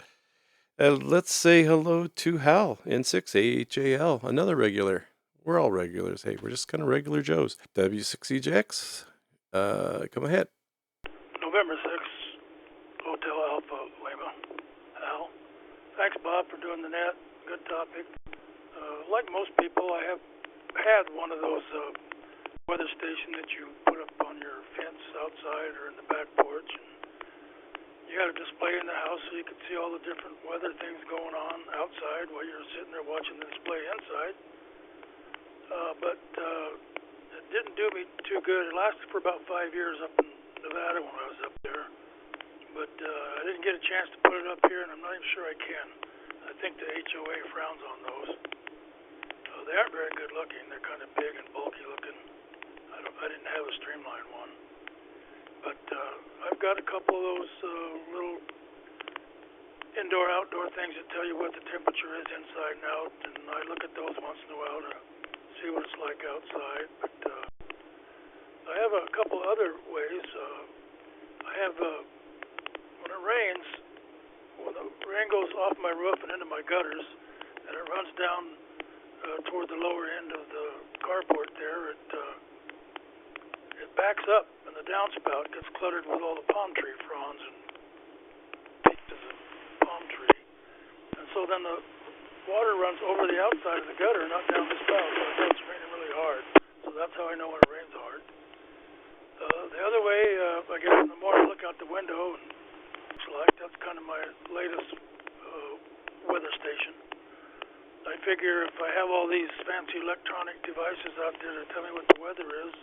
Let's say hello to Hal in 6AHAL, another regular. We're all regulars. Hey, we're just kind of regular Joes. W6EJX, come ahead. November 6th, Hotel Alpha, Lima. Hal. Thanks, Bob, for doing the net. Good topic. Like most people, I have had one of those weather stations that you put up on your fence outside or in the back porch. You had a display in the house so you could see all the different weather things going on outside while you're sitting there watching the display inside. But it didn't do me too good. It lasted for about 5 years up in Nevada when I was up there. But I didn't get a chance to put it up here, and I'm not even sure I can. I think the HOA frowns on those. They aren't very good looking. They're kind of big and bulky looking. I didn't have a streamlined one. But I've got a couple of those little indoor-outdoor things that tell you what the temperature is inside and out, and I look at those once in a while to see what it's like outside. But I have a couple other ways. I have, when it rains, when the rain goes off my roof and into my gutters, and it runs down toward the lower end of the carport there, it backs up, and the downspout gets cluttered with all the palm tree fronds and pieces of palm tree. And so then the water runs over the outside of the gutter, not down the spout, so it gets raining really hard. So that's how I know when it rains hard. The other way, I guess in the morning I look out the window, and that's kind of my latest weather station. I figure if I have all these fancy electronic devices out there to tell me what the weather is,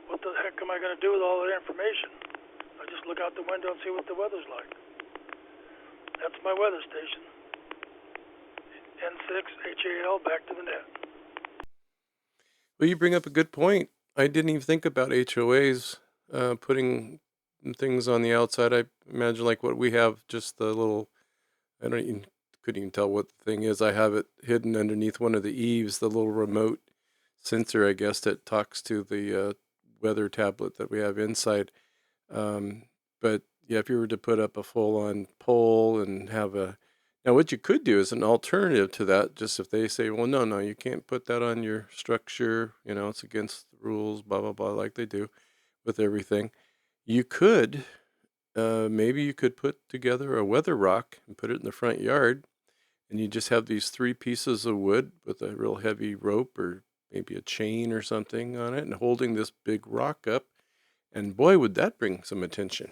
what the heck am I going to do with all that information? I just look out the window and see what the weather's like. That's my weather station. N6HAL, back to the net. Well, you bring up a good point. I didn't even think about HOAs putting things on the outside. I imagine like what we have, just the little, couldn't even tell what the thing is. I have it hidden underneath one of the eaves, the little remote sensor, I guess, that talks to the weather tablet that we have inside. But yeah, if you were to put up a full-on pole and have now what you could do is an alternative to that, just if they say, well, no, you can't put that on your structure, it's against the rules, blah, blah, blah, like they do with everything. You could, maybe you could put together a weather rock and put it in the front yard, and you just have these 3 pieces of wood with a real heavy rope or maybe a chain or something on it and holding this big rock up. And boy, would that bring some attention.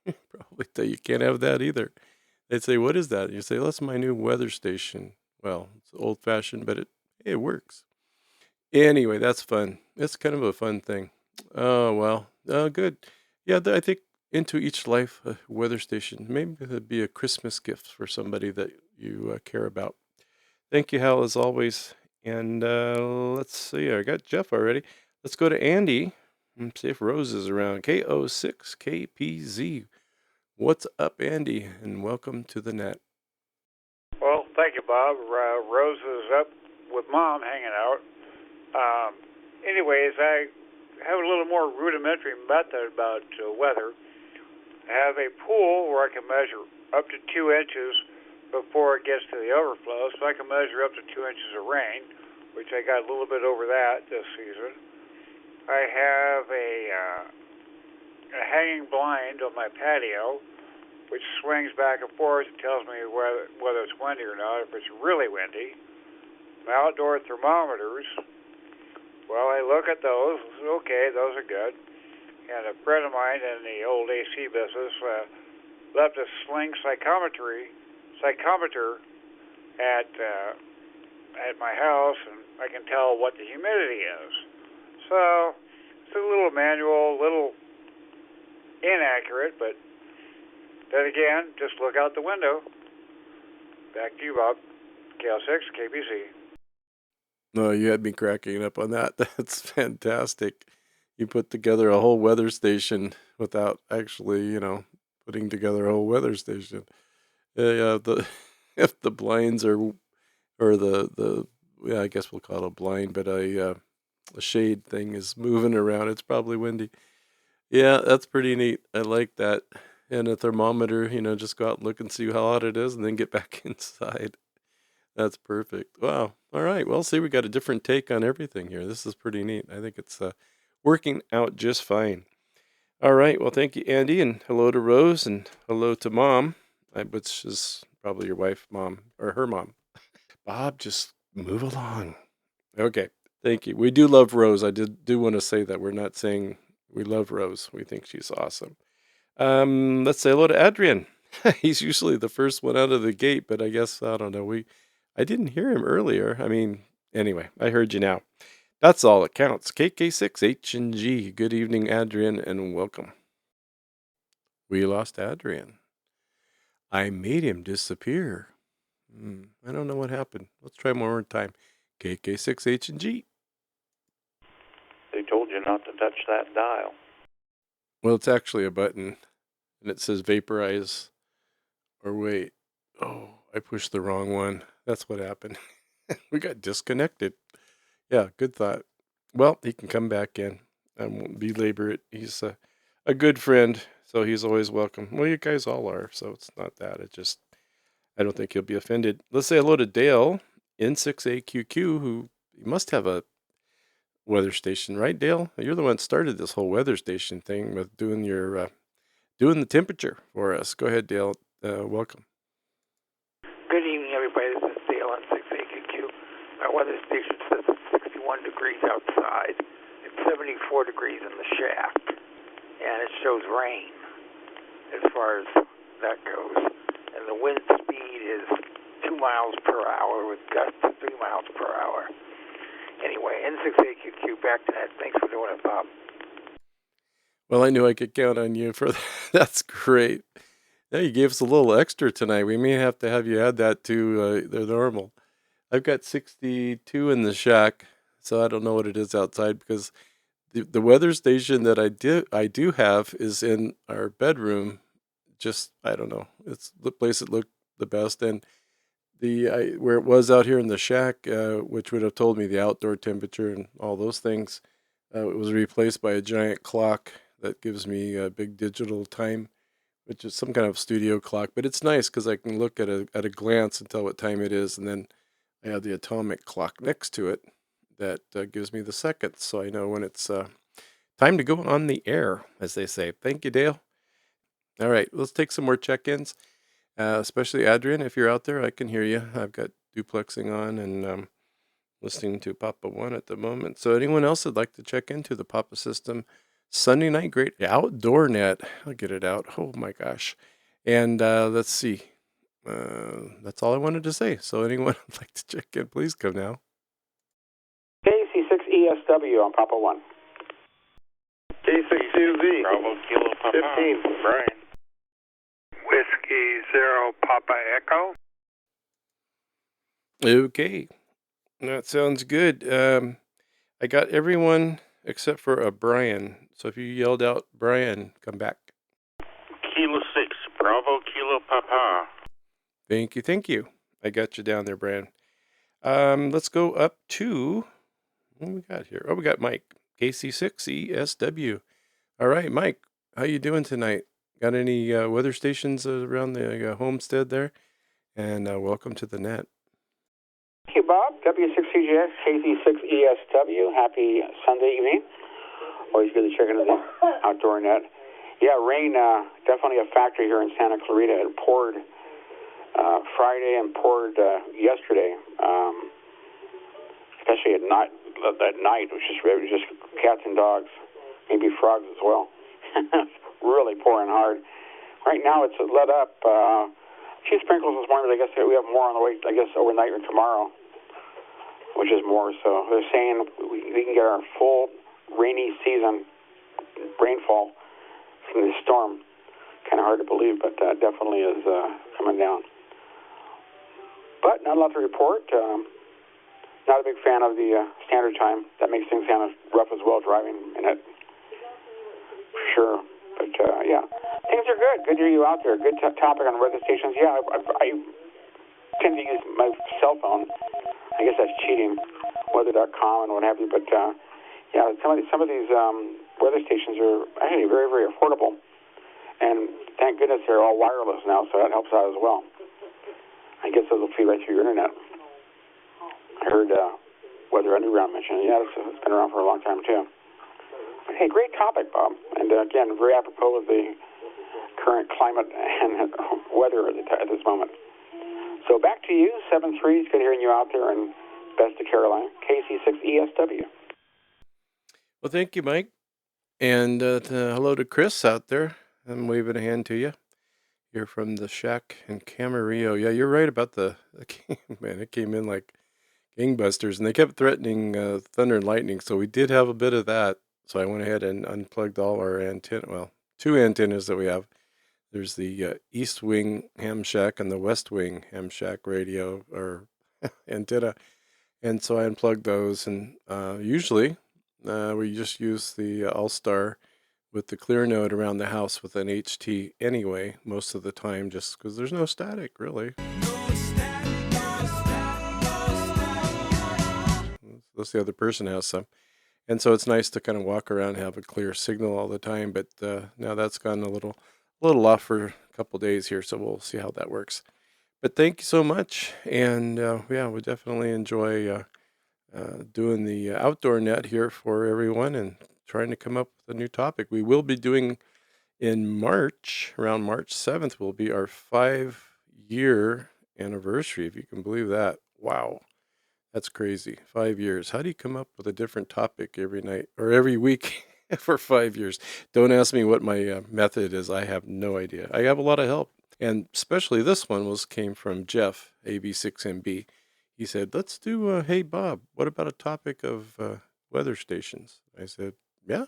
Probably tell you can't have that either. They'd say, what is that? And you say, well, that's my new weather station. Well, it's old fashioned, but it works. Anyway, that's fun. It's kind of a fun thing. Oh, well, good. Yeah, I think into each life, a weather station, maybe it'd be a Christmas gift for somebody that you care about. Thank you, Hal, as always. And let's see, I got Jeff already. Let's go to Andy and see if Rose is around. KO6KPZ. What's up, Andy? And welcome to the net. Well, thank you, Bob. Rose is up with Mom hanging out. Anyways, I have a little more rudimentary method about weather. I have a pool where I can measure up to 2 inches before it gets to the overflow, so I can measure up to 2 inches of rain. which I got a little bit over that this season. I have a hanging blind on my patio, which swings back and forth and tells me whether it's windy or not. If it's really windy, my outdoor thermometers, well, I look at those. Okay, those are good. And a friend of mine in the old AC business left a Sling psychometer at my house, and I can tell what the humidity is. So it's a little manual, a little inaccurate, but then again, just look out the window. Back to you, Bob. KL6, KBC. No, you had me cracking up on that. That's fantastic. You put together a whole weather station without actually, putting together a whole weather station. Yeah, if the blinds or the yeah, I guess we'll call it a blind, but a shade thing is moving around, it's probably windy. Yeah, that's pretty neat. I like that. And a thermometer, just go out and look and see how hot it is and then get back inside. That's perfect. Wow. All right. Well, see, we got a different take on everything here. This is pretty neat. I think it's working out just fine. All right. Well, thank you, Andy, and hello to Rose, and hello to Mom, which is probably your wife, Mom, or her mom. Bob, just move along. Okay. Thank you. We do love Rose. I do want to say that. We're not saying we love Rose. We think she's awesome. Let's say hello to Adrian. He's usually the first one out of the gate, but I guess, I don't know. I didn't hear him earlier. I mean, anyway, I heard you now. That's all that counts. KK6H&G. Good evening, Adrian, and welcome. We lost Adrian. I made him disappear. I don't know what happened. Let's try one more time. KK6H&G. They told you not to touch that dial. Well, it's actually a button, and it says vaporize. Or wait. Oh, I pushed the wrong one. That's what happened. We got disconnected. Yeah, good thought. Well, he can come back in. I won't belabor it. He's a good friend, so he's always welcome. Well, you guys all are, so it's not that. I don't think he'll be offended. Let's say hello to Dale, N6AQQ, who must have a weather station, right, Dale? You're the one that started this whole weather station thing with doing the temperature for us. Go ahead, Dale. Welcome. Good evening, everybody. This is Dale on 6AQQ. My weather station says it's 61 degrees outside. It's 74 degrees in the shack. And it shows rain as far as that goes. And the wind speed is 2 miles per hour with gusts of 3 miles per hour. Anyway, N6AQQ, back to that. Thanks for doing it, Bob. Well, I knew I could count on you for that. That's great. Yeah, you gave us a little extra tonight. We may have to have you add that to the normal. I've got 62 in the shack, so I don't know what it is outside because the weather station that I do have is in our bedroom. Just, I don't know. It's the place that looked the best, and where it was out here in the shack, which would have told me the outdoor temperature and all those things, it was replaced by a giant clock that gives me a big digital time, which is some kind of studio clock. But it's nice because I can look at a glance and tell what time it is, and then I have the atomic clock next to it that gives me the seconds, so I know when it's time to go on the air, as they say. Thank you, Dale. All right, let's take some more check-ins, especially Adrian. If you're out there, I can hear you. I've got duplexing on and listening to Papa One at the moment. So anyone else that'd like to check into the Papa System Sunday night great outdoor net? I'll get it out. Oh my gosh. And let's see. That's all I wanted to say. So anyone would like to check in, please come now. KC6ESW on Papa One. K6QZ. Bravo Kilo Papa. 15. Brian. Whiskey Zero Papa Echo. Okay. That sounds good. I got everyone except for Brian. So if you yelled out Brian, come back. Kilo 6. Bravo Kilo Papa. Thank you. I got you down there, Brian. Let's go up to, what we got here? Oh, we got Mike, KC6ESW. All right, Mike, how you doing tonight? Got any weather stations around the homestead there? And welcome to the net. Hey, Bob. W6CGX, KZ6ESW. Happy Sunday evening. Always good to check into the outdoor net. Yeah, rain definitely a factor here in Santa Clarita. It poured Friday and poured yesterday, especially at night. It was just cats and dogs, maybe frogs as well. Really pouring hard. Right now it's let up. A few sprinkles this morning, but I guess we have more on the way, I guess, overnight or tomorrow, which is more. So they're saying we can get our full rainy season rainfall from this storm. Kind of hard to believe, but definitely is coming down. But not a lot to report. Not a big fan of the standard time. That makes things kind of rough as well, driving in it. For sure. But, yeah, things are good. Good to hear you out there. Good topic on weather stations. Yeah, I tend to use my cell phone. I guess that's cheating, weather.com and what have you. But, yeah, some of these weather stations are actually very, very affordable. And thank goodness they're all wireless now, so that helps out as well. I guess those will feed right through your internet. I heard Weather Underground mention it. Yeah, it's been around for a long time, too. But, hey, great topic, Bob. And, again, very apropos of the current climate and weather at this moment. So back to you, 7-3. It's good hearing you out there, and best to Caroline, KC6ESW. Well, thank you, Mike. And hello to Chris out there. I'm waving a hand to you. Here from the shack in Camarillo. Yeah, you're right about the man, it came in like gangbusters, and they kept threatening thunder and lightning, so we did have a bit of that. So I went ahead and unplugged all our antenna, well, 2 antennas that we have. There's the East Wing Ham Shack and the West Wing Ham Shack radio or antenna, and so I unplugged those, and usually we just use the All-Star with the clear node around the house with an HT anyway, most of the time, just because there's no static, really. Unless the other person has some. And so it's nice to kind of walk around and have a clear signal all the time, but now that's gone a little off for a couple days here, so we'll see how that works. But thank you so much, and yeah, we definitely enjoy doing the outdoor net here for everyone, and trying to come up with a new topic. We will be doing in March, around March 7th, will be our 5-year anniversary, if you can believe that. Wow, that's crazy. 5 years. How do you come up with a different topic every night or every week for 5 years? Don't ask me what my method is. I have no idea. I have a lot of help, and especially this one came from Jeff, AB6MB. He said, let's do, hey, Bob, what about a topic of weather stations? I said, yeah,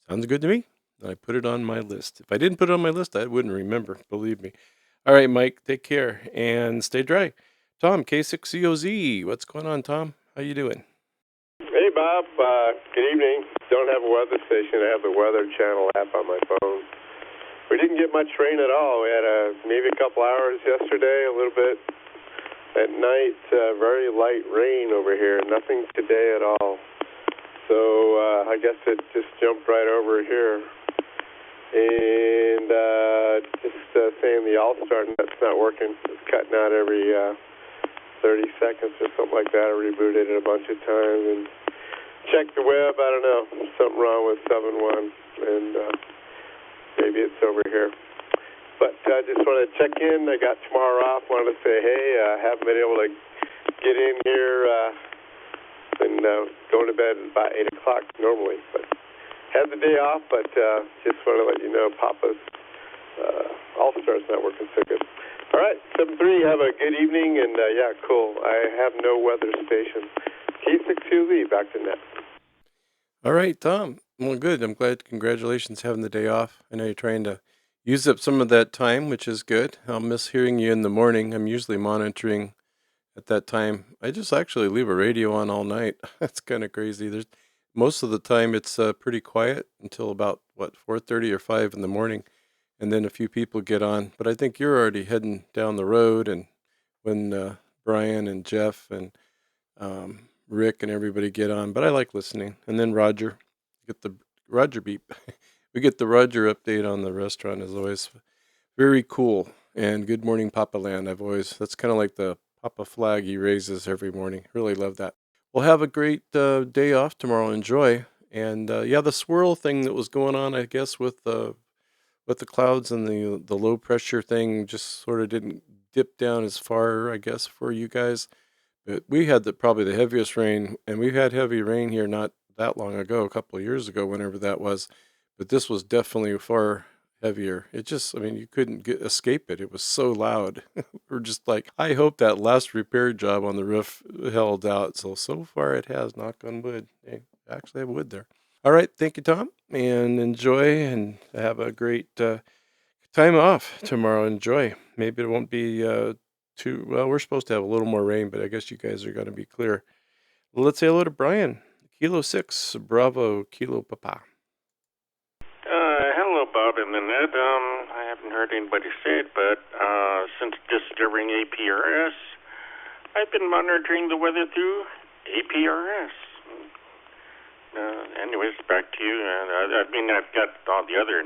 sounds good to me. And I put it on my list. If I didn't put it on my list, I wouldn't remember, believe me. All right, Mike, take care and stay dry. Tom, K6COZ, what's going on, Tom? How you doing? Hey, Bob. Good evening. Don't have a weather station. I have the Weather Channel app on my phone. We didn't get much rain at all. We had maybe a couple hours yesterday, a little bit at night, very light rain over here. Nothing today at all. So I guess it just jumped right over here. And just saying the All-Star net's not working. It's cutting out every 30 seconds or something like that. I rebooted it a bunch of times and checked the web. I don't know. Something wrong with 7.1, and maybe it's over here. But I just wanted to check in. I got tomorrow off. Wanted to say, hey, I haven't been able to get in here. And going to bed at about 8 o'clock normally, but had the day off, but just want to let you know Papa's All-Star's not working so good. All right, 7-3, have a good evening, and yeah, cool. I have no weather station. K6QZ, back to net. All right, Tom. Well, good. I'm glad. Congratulations having the day off. I know you're trying to use up some of that time, which is good. I'll miss hearing you in the morning. I'm usually monitoring at that time. I just actually leave a radio on all night. That's kind of crazy. Most of the time it's pretty quiet until about 4:30 or 5 in the morning, and then a few people get on. But I think you're already heading down the road, and when Brian and Jeff and Rick and everybody get on. But I like listening. And then Roger, get the Roger beep. We get the Roger update on the restaurant, is always very cool. And Good Morning Papa Land. That's kind of like the Papa flag he raises every morning. Really love that. Well, have a great day off tomorrow. Enjoy. And yeah, the swirl thing that was going on, I guess, with the clouds and the low pressure thing just sort of didn't dip down as far, I guess, for you guys. But we had probably the heaviest rain, and we've had heavy rain here not that long ago, a couple of years ago, whenever that was. But this was definitely far heavier. It just, I mean, you couldn't escape it. It was so loud. We're just like, I hope that last repair job on the roof held out. So far it has, knock on wood. Hey, I actually have wood there. All right. Thank you, Tom. And enjoy and have a great time off tomorrow. Enjoy. Maybe it won't be too, well, we're supposed to have a little more rain, but I guess you guys are going to be clear. Let's say hello to Brian. Kilo 6, Bravo, Kilo Papa. Hello, Bob and Nanette. I haven't heard anybody say it, but since discovering APRS, I've been monitoring the weather through APRS. Anyways, back to you. I mean, I've got all the other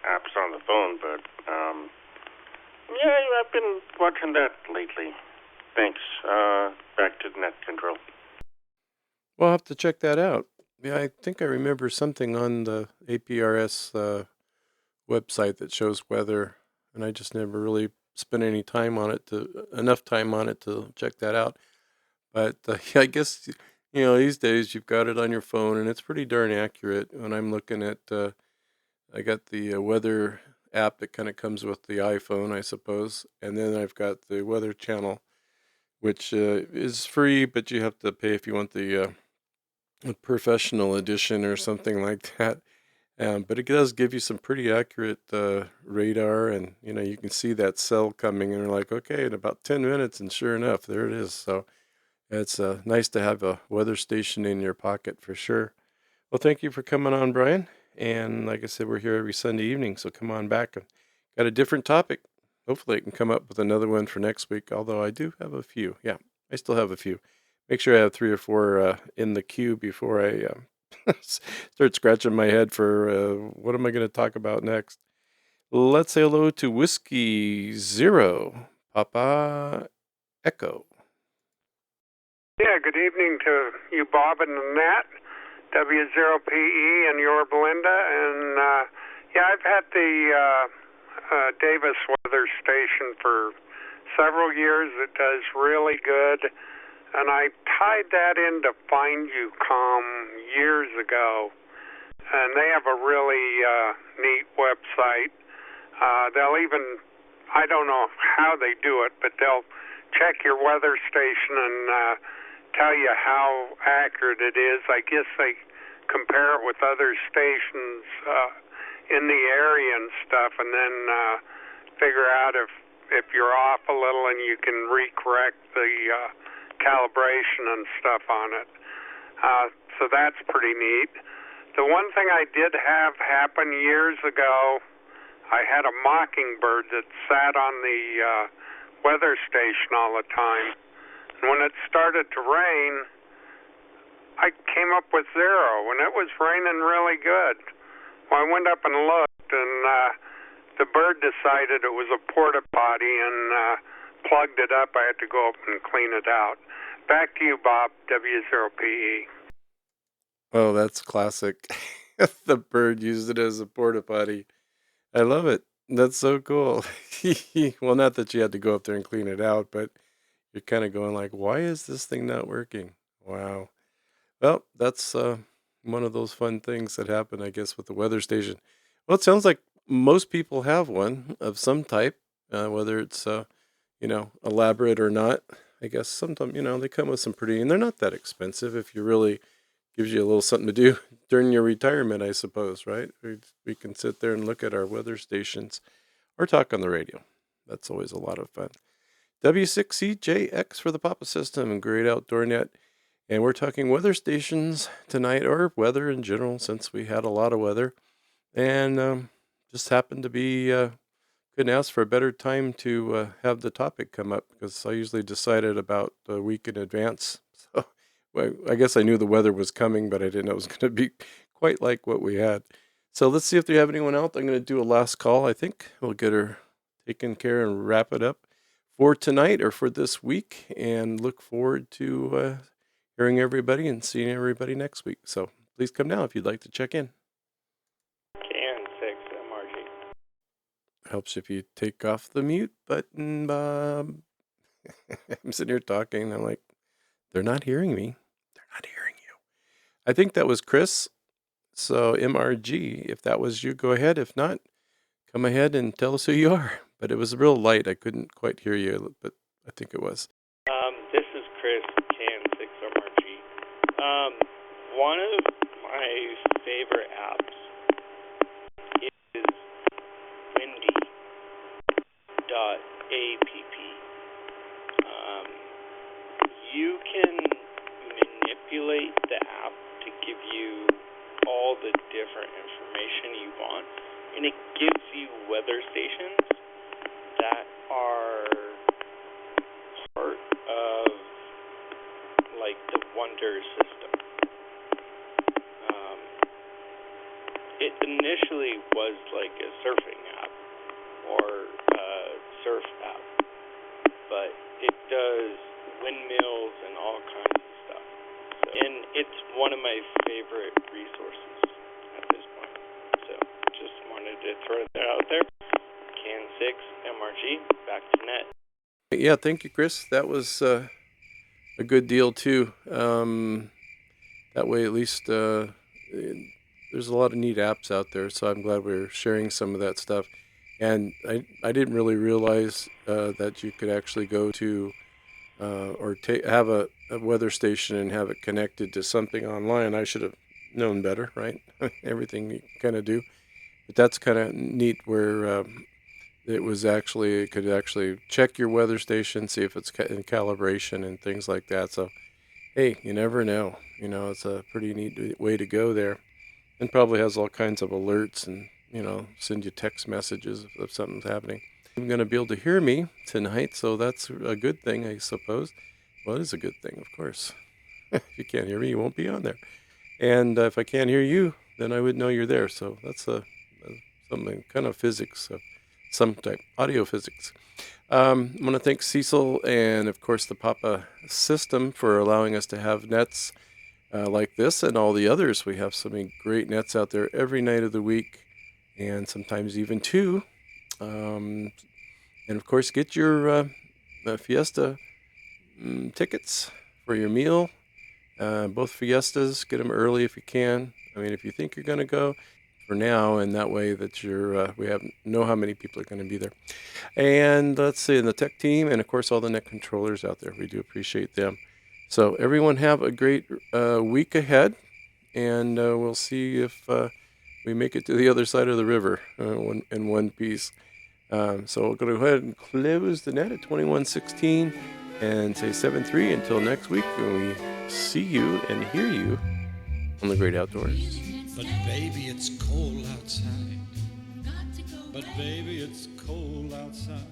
apps on the phone, but yeah, I've been watching that lately. Thanks. Back to net control. Well, I'll have to check that out. Yeah, I think I remember something on the APRS website that shows weather, and I just never really spent any time on it enough time on it to check that out. But yeah, I guess these days you've got it on your phone, and it's pretty darn accurate. When I'm looking at, I got the weather app that kind of comes with the iPhone, I suppose, and then I've got the Weather Channel, which is free, but you have to pay if you want the professional edition or something like that. But it does give you some pretty accurate radar, and you can see that cell coming, and you're like, okay, in about 10 minutes, and sure enough, there it is. So it's nice to have a weather station in your pocket for sure. Well, thank you for coming on, Brian. And like I said, we're here every Sunday evening, so come on back. Got a different topic. Hopefully I can come up with another one for next week, although I do have a few. Yeah, I still have a few. Make sure I have 3 or 4 in the queue before I start scratching my head for what am I going to talk about next. Let's say hello to Whiskey Zero, Papa Echo. Yeah, good evening to you, Bob and Nat, W0PE, and your Belinda. And yeah, I've had the Davis weather station for several years. It does really good. And I tied that into FindUcom years ago, and they have a really neat website. They'll even, I don't know how they do it, but they'll check your weather station and tell you how accurate it is. I guess they compare it with other stations in the area and stuff, and then figure out if you're off a little, and you can recorrect the calibration and stuff on it. So that's pretty neat. The one thing I did have happen years ago, I had a mockingbird that sat on the weather station all the time. And when it started to rain, I came up with 0, and it was raining really good. Well, I went up and looked, and the bird decided it was a porta potty and plugged it up. I had to go up and clean it out. Back to you, Bob, W0PE. Oh, that's classic. The bird used it as a porta potty. I love it. That's so cool. Well, not that you had to go up there and clean it out, but you're kind of going like, why is this thing not working? Wow. Well, that's one of those fun things that happen, I guess, with the weather station. Well, it sounds like most people have one of some type, whether it's, elaborate or not. I guess sometimes, they come with some pretty, and they're not that expensive if you really gives you a little something to do during your retirement, I suppose, right? We can sit there and look at our weather stations or talk on the radio. That's always a lot of fun. W6CJX for the Papa System and Great Outdoor Net. And we're talking weather stations tonight, or weather in general, since we had a lot of weather. And just happened to be, couldn't ask for a better time to have the topic come up, because I usually decided about a week in advance. So well, I guess I knew the weather was coming, but I didn't know it was going to be quite like what we had. So let's see if they have anyone out. I'm going to do a last call. I think we'll get her taken care and wrap it up. for tonight or for this week, and look forward to hearing everybody and seeing everybody next week. So please come down if you'd like to check in. KN6 MRG. Helps if you take off the mute button, Bob. I'm sitting here talking. I'm like, they're not hearing me. They're not hearing you. I think that was Chris. So MRG, if that was you, go ahead. If not, come ahead and tell us who you are. But it was real light. I couldn't quite hear you, but I think it was. This is Chris, KN6 MRG. One of my favorite apps is windy.app. You can manipulate the app to give you all the different information you want, and it gives you weather stations that are part of like the Wonder system. It initially was like a surfing app or a surf app, but it does windmills and all kinds of stuff. And it's one of my favorite resources at this point. So just wanted to throw that out there. KN6 MRG, back to net. Yeah, thank you, Chris. That was a good deal too. That way, at least there's a lot of neat apps out there. So I'm glad we're sharing some of that stuff. And I didn't really realize that you could actually go to or have a weather station and have it connected to something online. I should have known better, right? Everything you kind of do. But that's kind of neat where it could actually check your weather station, see if it's in calibration and things like that. So, hey, you never know. You know, it's a pretty neat way to go there. And probably has all kinds of alerts and, you know, send you text messages if something's happening. You're going to be able to hear me tonight, so that's a good thing, I suppose. Well, it is a good thing, of course. If you can't hear me, you won't be on there. And if I can't hear you, then I would know you're there. So that's something kind of physics, some type, audio physics. I want to thank Cecil and, of course, the Papa system for allowing us to have nets like this and all the others. We have so many great nets out there every night of the week, and sometimes even two. And of course, get your Fiesta tickets for your meal. Both Fiestas, get them early if you can. I mean, if you think you're going to go, for now, and that way that we know how many people are going to be there. And let's see, and the tech team, and of course all the net controllers out there. We do appreciate them. So everyone have a great week ahead, and we'll see if we make it to the other side of the river in one piece. So we'll go ahead and close the net at 21:16 and say 7-3 until next week when we see you and hear you on the great outdoors. But baby, it's cold outside. But baby, it's cold outside.